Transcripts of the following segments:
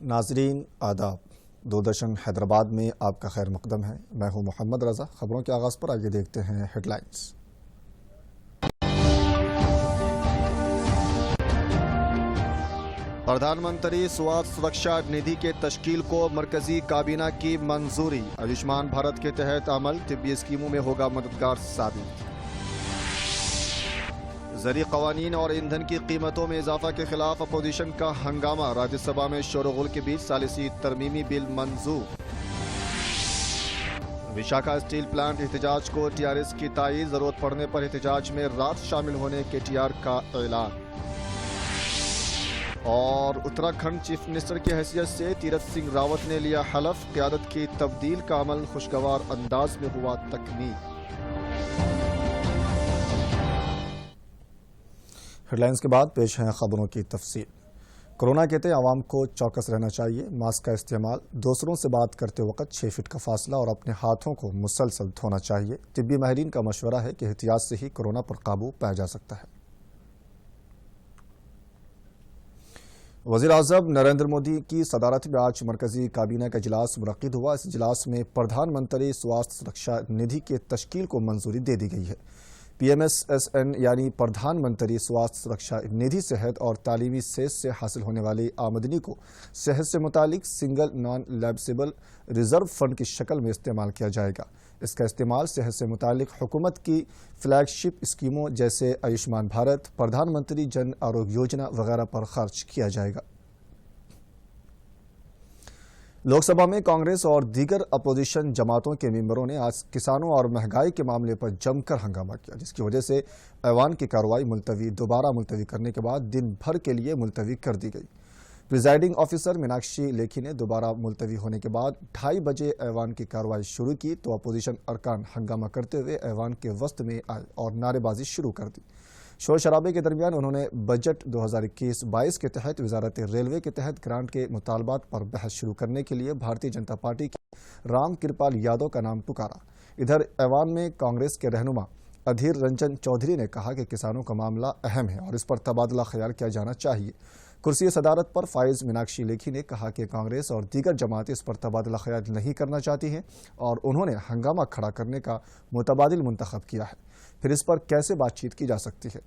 ناظرین آداب، دوردرشن حیدرآباد میں آپ کا خیر مقدم ہے۔ میں ہوں محمد رضا۔ خبروں کے آغاز پر آئیے دیکھتے ہیں ہیڈ لائنز۔ پردھان منتری سواستھ سرکشا ندھی کے تشکیل کو مرکزی کابینہ کی منظوری۔ آیوشمان بھارت کے تحت عمل طبی اسکیموں میں ہوگا مددگار ثابت۔ زرعی قوانین اور ایندھن کی قیمتوں میں اضافہ کے خلاف اپوزیشن کا ہنگامہ، راجیہ سبھا میں شور و غل کے بیچ ثالثی ترمیمی بل منظور۔ وشاکھا اسٹیل پلانٹ احتجاج کو ٹی آر ایس کی تائید، ضرورت پڑنے پر احتجاج میں رات شامل ہونے کے ٹی آر کا اعلان۔ اور اتراکھنڈ چیف منسٹر کی حیثیت سے تیرتھ سنگھ راوت نے لیا حلف، قیادت کی تبدیل کا عمل خوشگوار انداز میں ہوا تکمیل۔ ہیڈ لائنز کے بعد پیش ہیں خبروں کی تفصیل۔ کورونا کے تئیں عوام کو چوکس رہنا چاہیے، ماسک کا استعمال، دوسروں سے بات کرتے وقت 6 فٹ کا فاصلہ اور اپنے ہاتھوں کو مسلسل دھونا چاہیے۔ طبی ماہرین کا مشورہ ہے کہ احتیاط سے ہی کورونا پر قابو پایا جا سکتا ہے۔ وزیر اعظم نریندر مودی کی صدارت میں آج مرکزی کابینہ کا اجلاس منعقد ہوا۔ اس اجلاس میں پردھان منتری سواستھ سرکشا ندھی کے تشکیل کو منظوری دے دی گئی ہے۔ P M S S N یعنی پردھان منتری سواستھ سرکشا ندھی صحت اور تعلیمی صحت سے حاصل ہونے والی آمدنی کو صحت سے متعلق سنگل نان لیبسیبل ریزرو فنڈ کی شکل میں استعمال کیا جائے گا۔ اس کا استعمال صحت سے متعلق حکومت کی فلیگ شپ اسکیموں جیسے آیوشمان بھارت، پردھان منتری جن آروگیہ یوجنا وغیرہ پر خرچ کیا جائے گا۔ لوک سبھا میں کانگریس اور دیگر اپوزیشن جماعتوں کے ممبروں نے آج کسانوں اور مہنگائی کے معاملے پر جم کر ہنگامہ کیا، جس کی وجہ سے ایوان کی کارروائی دوبارہ ملتوی کرنے کے بعد دن بھر کے لیے ملتوی کر دی گئی۔ پریزائڈنگ آفیسر میناکشی لیکھی نے دوبارہ ملتوی ہونے کے بعد 2:30 بجے ایوان کی کارروائی شروع کی تو اپوزیشن ارکان ہنگامہ کرتے ہوئے ایوان کے وسط میں آئے اور نعرے بازی شروع کر دی۔ شور شرابے کے درمیان انہوں نے بجٹ 2021-22 کے تحت وزارت ریلوے کے تحت گرانٹ کے مطالبات پر بحث شروع کرنے کے لیے بھارتیہ جنتا پارٹی کے رام کرپال یادو کا نام پکارا۔ ادھر ایوان میں کانگریس کے رہنما ادھیر رنجن چودھری نے کہا کہ کسانوں کا معاملہ اہم ہے اور اس پر تبادلہ خیال کیا جانا چاہیے۔ کرسی صدارت پر فائز میناکشی لیکھی نے کہا کہ کانگریس اور دیگر جماعتیں اس پر تبادلہ خیال نہیں کرنا چاہتی ہیں اور انہوں نے ہنگامہ کھڑا کرنے کا متبادل منتخب کیا ہے، پھر اس پر کیسے بات چیت کی جا سکتی ہے۔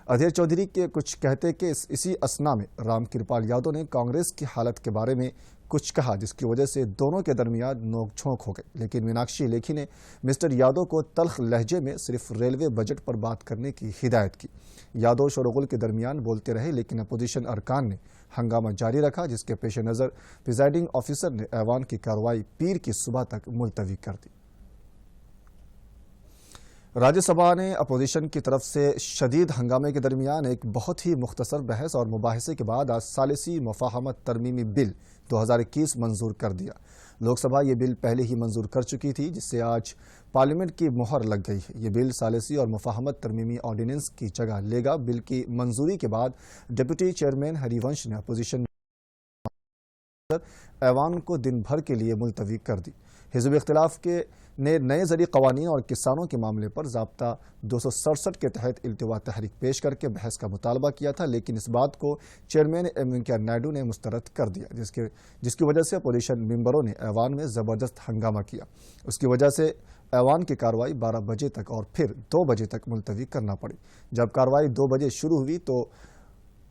ادھیر چودھری کے کچھ کہتے کہ اسی اثنا میں رام کرپال یادو نے کانگریس کی حالت کے بارے میں کچھ کہا، جس کی وجہ سے دونوں کے درمیان نوک جھونک ہو گئی، لیکن میناکشی لیکھی نے مسٹر یادو کو تلخ لہجے میں صرف ریلوے بجٹ پر بات کرنے کی ہدایت کی۔ یادو شور و غل کے درمیان بولتے رہے، لیکن اپوزیشن ارکان نے ہنگامہ جاری رکھا، جس کے پیش نظر پریزائڈنگ آفیسر نے ایوان کی کارروائی پیر کی صبح تک ملتوی کر دی۔ راجیہ سبھا نے اپوزیشن کی طرف سے شدید ہنگامے کے درمیان ایک بہت ہی مختصر بحث اور مباحثے کے بعد آج ثالثی مفاہمت ترمیمی بل 2021 منظور کر دیا۔ لوک سبھا یہ بل پہلے ہی منظور کر چکی تھی، جس سے آج پارلیمنٹ کی مہر لگ گئی ہے۔ یہ بل ثالثی اور مفاہمت ترمیمی آرڈیننس کی جگہ لے گا۔ بل کی منظوری کے بعد ڈپٹی چیئرمین ہری ونش نے اپوزیشن ایوان کو دن بھر کے لیے ملتوی کر دی۔ حزب اختلاف کے نے نئے زرعی قوانین اور کسانوں کے معاملے پر ضابطہ 267 کے تحت التوا تحریک پیش کر کے بحث کا مطالبہ کیا تھا، لیکن اس بات کو چیئرمین ایم وینکیا نائیڈو نے مسترد کر دیا، جس کی وجہ سے اپوزیشن ممبروں نے ایوان میں زبردست ہنگامہ کیا۔ اس کی وجہ سے ایوان کی کارروائی 12 بجے تک اور پھر 2 بجے تک ملتوی کرنا پڑی۔ جب کارروائی 2 بجے شروع ہوئی تو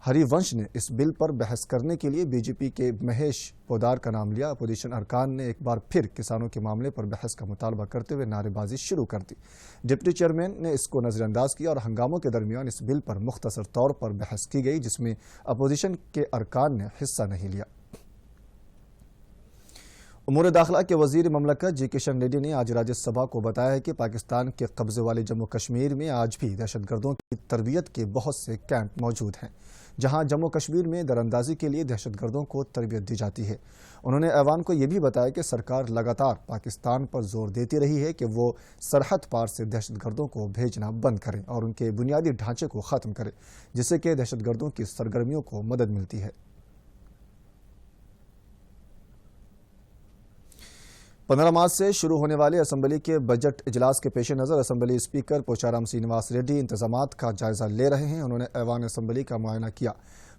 ہری ونش نے اس بل پر بحث کرنے کے لیے بی جے پی کے مہیش پودار کا نام لیا۔ اپوزیشن ارکان نے ایک بار پھر کسانوں کے معاملے پر بحث کا مطالبہ کرتے ہوئے نعرے بازی شروع کر دی۔ ڈپٹی چیئرمین نے اس کو نظر انداز کیا اور ہنگاموں کے درمیان اس بل پر مختصر طور پر بحث کی گئی، جس میں اپوزیشن کے ارکان نے حصہ نہیں لیا۔ امور داخلہ کے وزیر مملکت جی کشن ریڈی نے آج راجیہ سبھا کو بتایا ہے کہ پاکستان کے قبضے والے جموں کشمیر میں آج بھی دہشت گردوں کی تربیت کے بہت سے کیمپ موجود ہیں، جہاں جموں کشمیر میں دراندازی کے لیے دہشت گردوں کو تربیت دی جاتی ہے۔ انہوں نے ایوان کو یہ بھی بتایا کہ سرکار لگاتار پاکستان پر زور دیتی رہی ہے کہ وہ سرحد پار سے دہشت گردوں کو بھیجنا بند کریں اور ان کے بنیادی ڈھانچے کو ختم کریں، جس سے کہ دہشت گردوں کی سرگرمیوں کو مدد ملتی ہے۔ 15 مارچ سے شروع ہونے والے اسمبلی کے بجٹ اجلاس کے پیش نظر اسمبلی اسپیکر پوچارام سرینواس ریڈی انتظامات کا جائزہ لے رہے ہیں۔ انہوں نے ایوان اسمبلی کا معائنہ کیا۔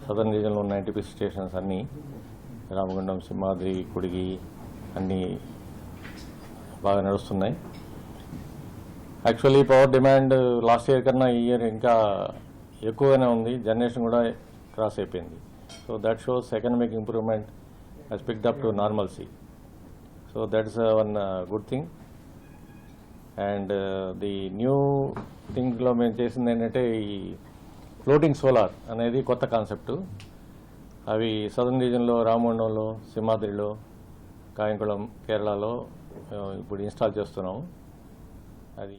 సదర్న్ రీజన్లో ఉన్న ఎన్టీపీసీ స్టేషన్స్ అన్నీ రామగుండం, సింహాద్రి, కుడిగి అన్నీ బాగా నడుస్తున్నాయి. Actually power demand last year కన్నా ఈ ఇయర్ ఇంకా ఎక్కువగానే ఉంది. జనరేషన్ కూడా క్రాస్ అయిపోయింది. So that shows economic improvement has picked up to normalcy. So that's one good thing. And the new thing లో మేము చేసింది ఏంటంటే ఈ ఫ్లోటింగ్ సోలార్ అనేది కొత్త కాన్సెప్ట్. అవి సదర్న్ రీజన్లో రామగుండంలో, సింహాద్రిలో, కాయంకుళం, కేరళలో ఇప్పుడు ఇన్స్టాల్ చేస్తున్నాము. అది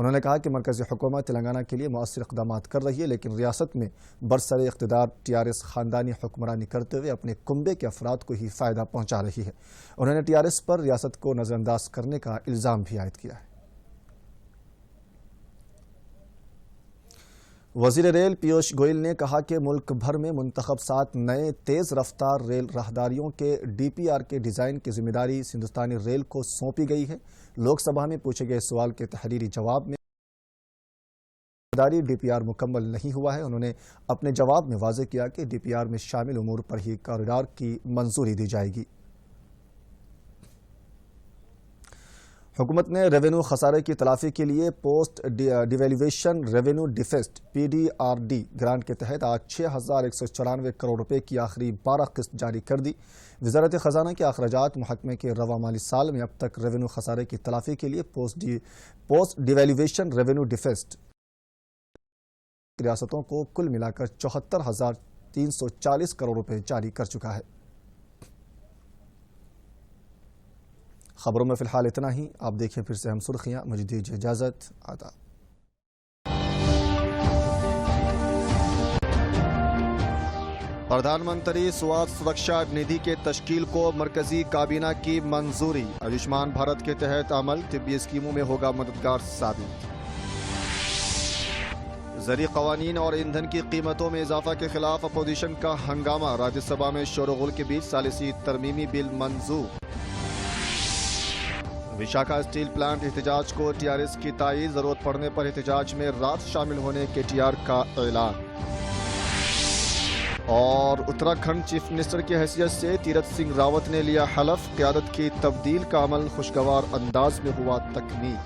انہوں نے کہا کہ مرکزی حکومت تلنگانہ کے لیے مؤثر اقدامات کر رہی ہے، لیکن ریاست میں برسر اقتدار TRS خاندانی حکمرانی کرتے ہوئے اپنے کنبے کے افراد کو ہی فائدہ پہنچا رہی ہے۔ انہوں نے TRS پر ریاست کو نظر انداز کرنے کا الزام بھی عائد کیا ہے۔ وزیر ریل پیوش گوئل نے کہا کہ ملک بھر میں منتخب 7 نئے تیز رفتار ریل راہداریوں کے DPR کے ڈیزائن کی ذمہ داری ہندوستانی ریل کو سونپی گئی ہے۔ لوک سبھا میں پوچھے گئے سوال کے تحریری جواب میں DPR مکمل نہیں ہوا ہے۔ انہوں نے اپنے جواب میں واضح کیا کہ DPR میں شامل امور پر ہی کوریڈور کی منظوری دی جائے گی۔ حکومت نے ریونیو خسارے کی تلافی کے لیے post devolution revenue deficit PDRD grant کے تحت آج 6,194 کروڑ روپے کی آخری 12 قسط جاری کر دی۔ وزارت خزانہ کے اخراجات محکمے کے رواں مالی سال میں اب تک ریونیو خسارے کی تلافی کے لیے پوسٹ ڈیویلیویشن ریونیو ڈیفیسٹ ریاستوں کو کل ملا کر 74,340 کروڑ روپے جاری کر چکا ہے۔ خبروں میں فی الحال اتنا ہی۔ آپ دیکھیں پھر سے ہم سرخیاں۔ مجھے دیجیے اجازت۔ آداب۔ پردھان منتری سواستھ سرکشا ندھی کے تشکیل کو مرکزی کابینہ کی منظوری۔ آیوشمان بھارت کے تحت عمل طبی اسکیموں میں ہوگا مددگار ثابت۔ زرعی قوانین اور ایندھن کی قیمتوں میں اضافہ کے خلاف اپوزیشن کا ہنگامہ۔ راجیہ سبھا میں شور و غل کے بیچ ثالثی ترمیمی بل منظور۔ وشاکھا اسٹیل پلانٹ احتجاج کو TRS کی تائید۔ ضرورت پڑنے پر احتجاج میں رات شامل ہونے KTR کا اعلان۔ اور اتراکھنڈ چیف منسٹر کی حیثیت سے تیرتھ سنگھ راوت نے لیا حلف۔ قیادت کی تبدیل کا عمل خوشگوار انداز میں ہوا تکمیل۔